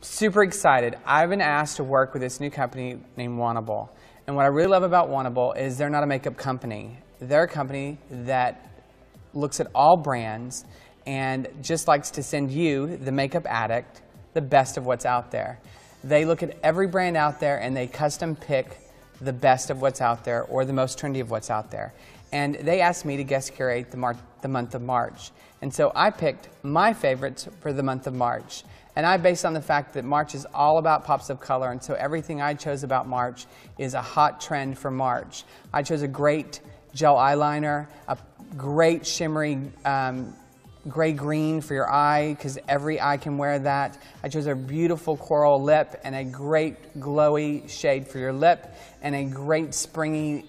super excited. I've been asked to work with this new company named Wannable. And what I really love about Wannable is they're not a makeup company. They're a company that looks at all brands and just likes to send you, the makeup addict, the best of what's out there. They look at every brand out there and they custom pick the best of what's out there or the most trendy of what's out there. And they asked me to guest curate the month of March. And so I picked my favorites for the month of March. And I based on the fact that March is all about pops of color, and so everything I chose about March is a hot trend for March. I chose a great gel eyeliner, a great shimmery gray-green for your eye, because every eye can wear that. I chose a beautiful coral lip and a great glowy shade for your lip, and a great springy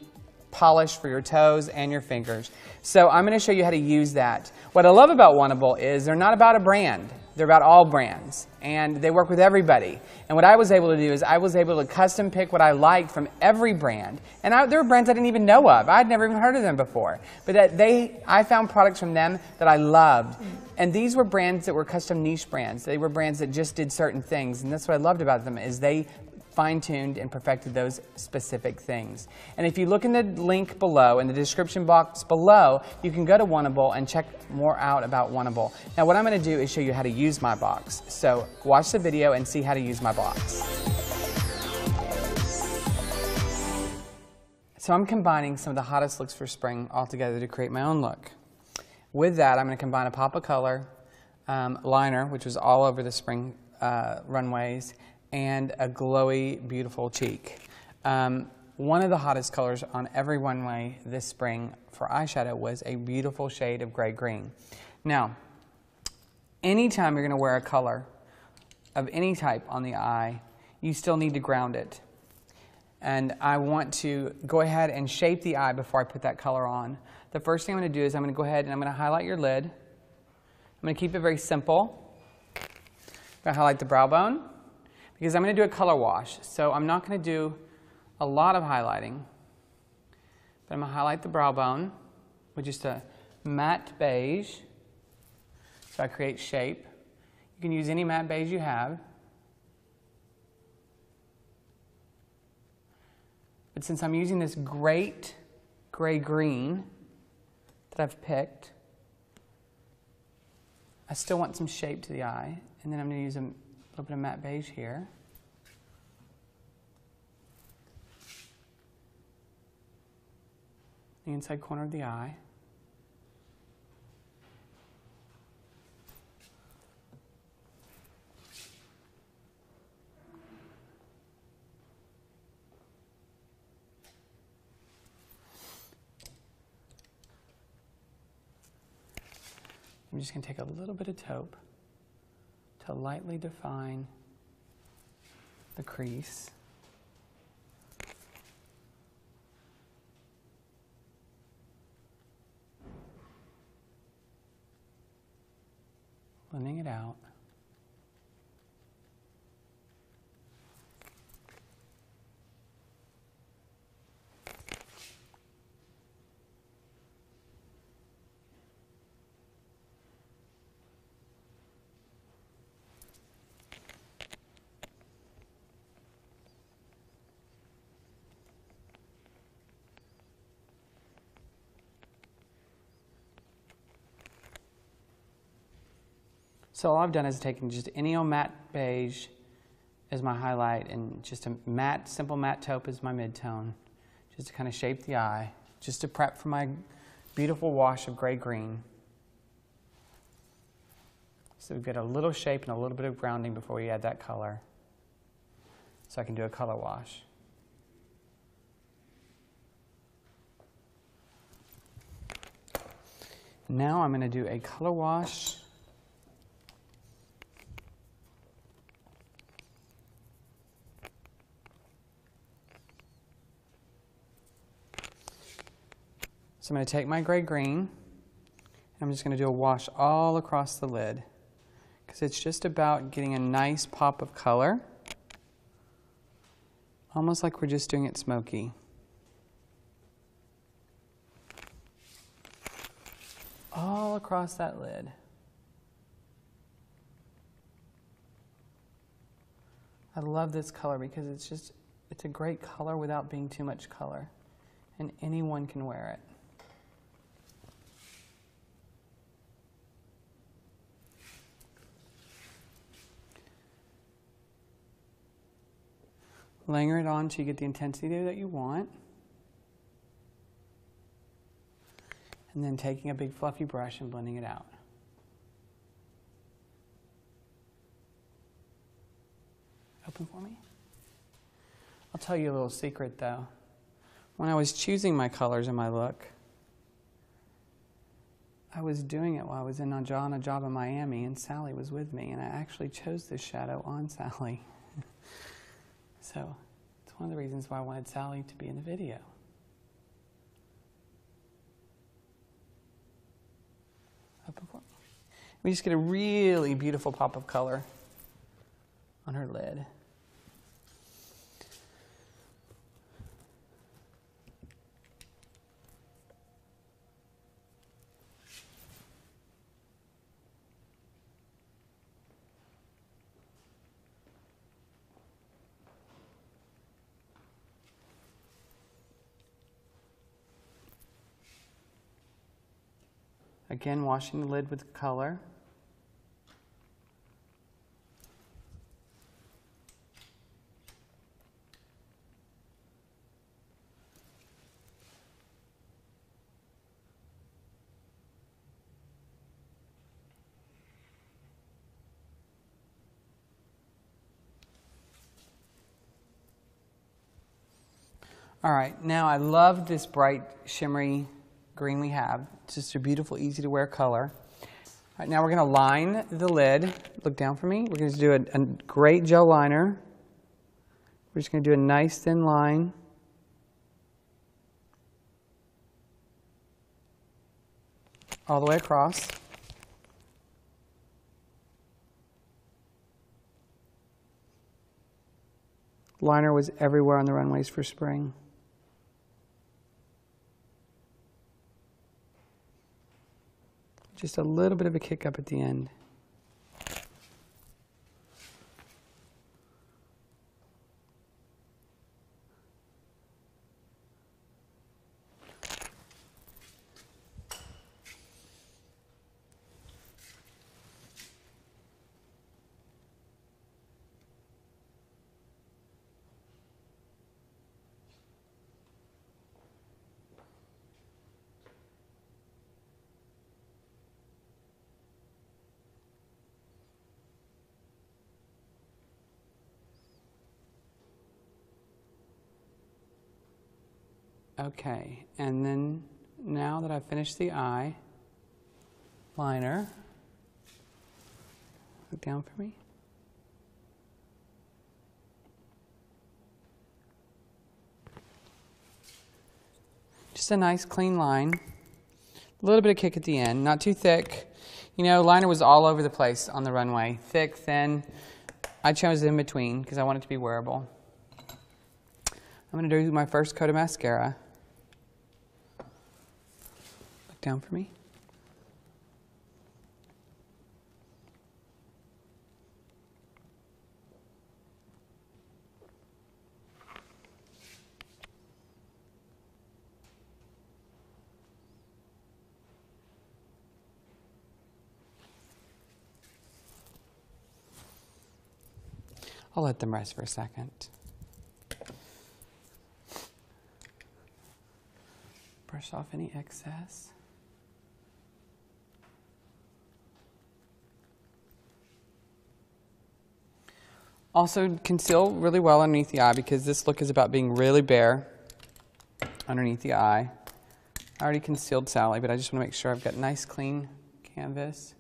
polish for your toes and your fingers. So I'm going to show you how to use that. What I love about Wannable is they're not about a brand. They're about all brands, and they work with everybody. And what I was able to do is I was able to custom pick what I liked from every brand. And there were brands I didn't even know of. I'd never even heard of them before. But I found products from them that I loved. And these were brands that were custom niche brands. They were brands that just did certain things. And that's what I loved about them, is they fine-tuned and perfected those specific things. And if you look in the link below, in the description box below, you can go to Wannable and check more out about Wannable. Now what I'm going to do is show you how to use my box. So watch the video and see how to use my box. So I'm combining some of the hottest looks for spring all together to create my own look. With that, I'm going to combine a pop of color liner, which was all over the spring runways, and a glowy, beautiful cheek. One of the hottest colors on every runway this spring for eyeshadow was a beautiful shade of gray-green. Now, anytime you're going to wear a color of any type on the eye, you still need to ground it. And I want to go ahead and shape the eye before I put that color on. The first thing I'm going to do is I'm going to go ahead and I'm going to highlight your lid. I'm going to keep it very simple. I'm going to highlight the brow bone, because I'm going to do a color wash. So I'm not going to do a lot of highlighting, but I'm going to highlight the brow bone with just a matte beige, so I create shape. You can use any matte beige you have. But since I'm using this great gray-green that I've picked, I still want some shape to the eye, and then I'm going to use a little bit of matte beige here. The inside corner of the eye. I'm just going to take a little bit of taupe to lightly define the crease. Blending it out. So all I've done is taken just any old matte beige as my highlight and just a matte, simple matte taupe as my mid-tone, just to kind of shape the eye, just to prep for my beautiful wash of gray-green. So we get a little shape and a little bit of grounding before we add that color, so I can do a color wash. Now I'm going to do a color wash So I'm going to take my gray-green, and I'm just going to do a wash all across the lid, because it's just about getting a nice pop of color, almost like we're just doing it smoky. All across that lid. I love this color because it's a great color without being too much color. And anyone can wear it. Layering it on until you get the intensity that you want. And then taking a big fluffy brush and blending it out. Open for me. I'll tell you a little secret though. When I was choosing my colors and my look, I was doing it while I was on a job in Miami, and Sally was with me, and I actually chose this shadow on Sally. So it's one of the reasons why I wanted Sally to be in the video. Open for me. We just get a really beautiful pop of color on her lid. Again, washing the lid with color. All right, now I love this bright shimmery green we have. It's just a beautiful, easy to wear color. All right, now we're going to line the lid. Look down for me. We're going to do a great gel liner. We're just going to do a nice thin line. All the way across. Liner was everywhere on the runways for spring. Just a little bit of a kick up at the end. Okay, and then now that I've finished the eye liner, look down for me. Just a nice clean line, a little bit of kick at the end, not too thick. You know, liner was all over the place on the runway, thick, thin. I chose in between because I want it to be wearable. I'm going to do my first coat of mascara. Look down for me. I'll let them rest for a second. Brush off any excess. Also conceal really well underneath the eye because this look is about being really bare underneath the eye. I already concealed Sally, but I just want to make sure I've got nice clean canvas.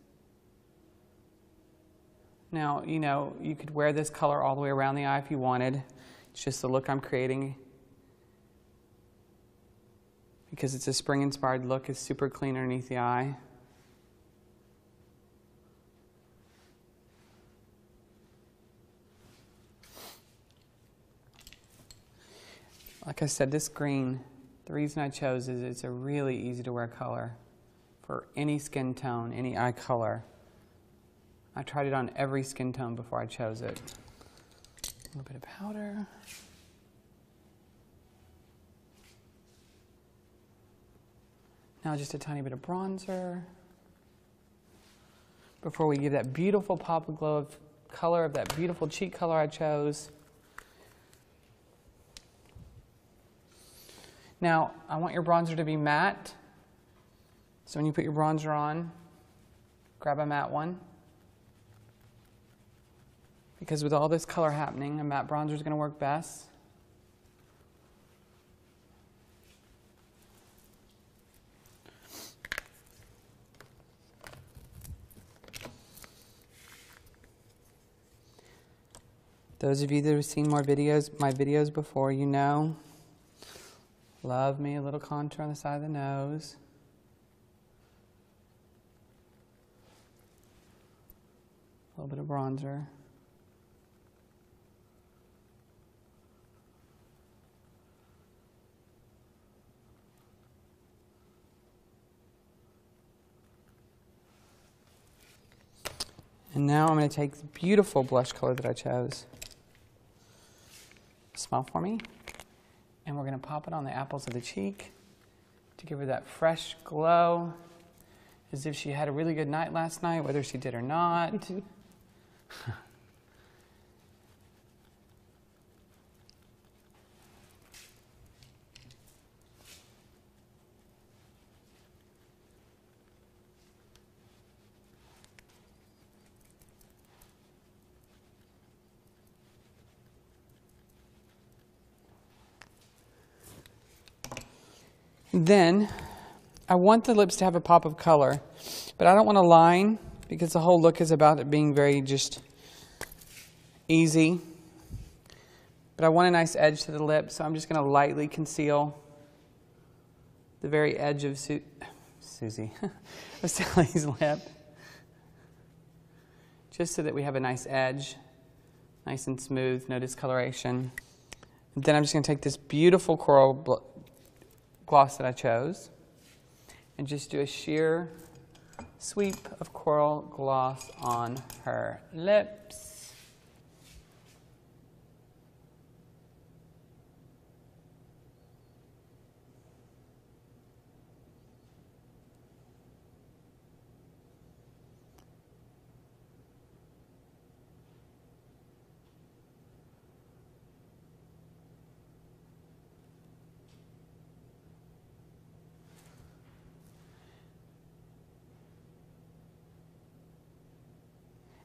Now, you know, you could wear this color all the way around the eye if you wanted. It's just the look I'm creating. Because it's a spring-inspired look, it's super clean underneath the eye. Like I said, this green, the reason I chose is it's a really easy to wear color for any skin tone, any eye color. I tried it on every skin tone before I chose it. A little bit of powder. Now just a tiny bit of bronzer. Before we give that beautiful pop of glow of color of that beautiful cheek color I chose. Now, I want your bronzer to be matte. So when you put your bronzer on, grab a matte one. Because with all this color happening, a matte bronzer is going to work best. Those of you that have seen my videos before, you know, love me a little contour on the side of the nose. A little bit of bronzer. And now I'm going to take the beautiful blush color that I chose. Smile for me. And we're going to pop it on the apples of the cheek to give her that fresh glow, as if she had a really good night last night, whether she did or not. Me too. Then, I want the lips to have a pop of color, but I don't want a line because the whole look is about it being very just easy. But I want a nice edge to the lips, so I'm just going to lightly conceal the very edge of Sally's lip, just so that we have a nice edge, nice and smooth, no discoloration. And then I'm just going to take this beautiful coral gloss that I chose and just do a sheer sweep of coral gloss on her lips.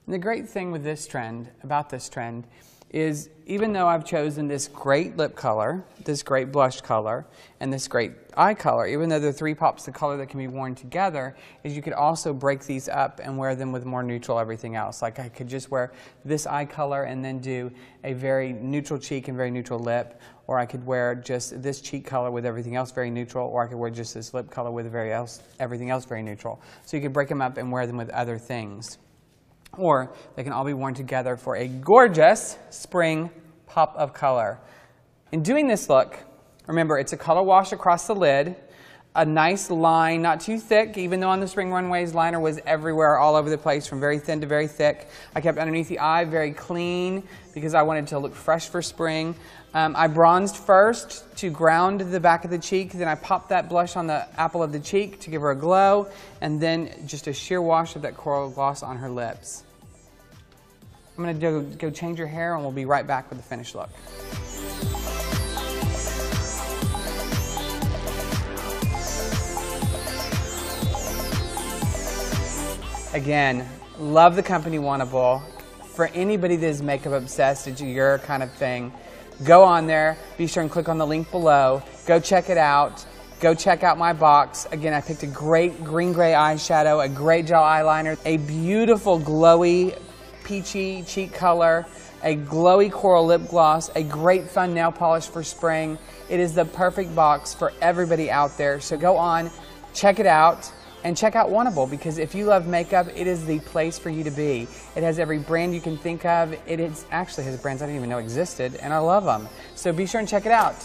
And the great thing with this trend, is even though I've chosen this great lip color, this great blush color, and this great eye color, even though they're three pops of color that can be worn together, is you could also break these up and wear them with more neutral everything else. Like I could just wear this eye color and then do a very neutral cheek and very neutral lip, or I could wear just this cheek color with everything else very neutral, or I could wear just this lip color with everything else very neutral. So you could break them up and wear them with other things. Or they can all be worn together for a gorgeous spring pop of color. In doing this look, remember it's a color wash across the lid, a nice line, not too thick, even though on the Spring Runways liner was everywhere, all over the place, from very thin to very thick. I kept underneath the eye very clean because I wanted to look fresh for spring. I bronzed first to ground the back of the cheek, then I popped that blush on the apple of the cheek to give her a glow, and then just a sheer wash of that coral gloss on her lips. I'm going to go change her hair and we'll be right back with the finished look. Again, love the company Wannable. For anybody that is makeup obsessed, it's your kind of thing, go on there, be sure and click on the link below, go check it out, go check out my box. Again, I picked a great green-gray eyeshadow, a great gel eyeliner, a beautiful glowy peachy cheek color, a glowy coral lip gloss, a great fun nail polish for spring. It is the perfect box for everybody out there, so go on, check it out. And check out Wannable, because if you love makeup, it is the place for you to be. It has every brand you can think of. It actually has brands I didn't even know existed, and I love them. So be sure and check it out.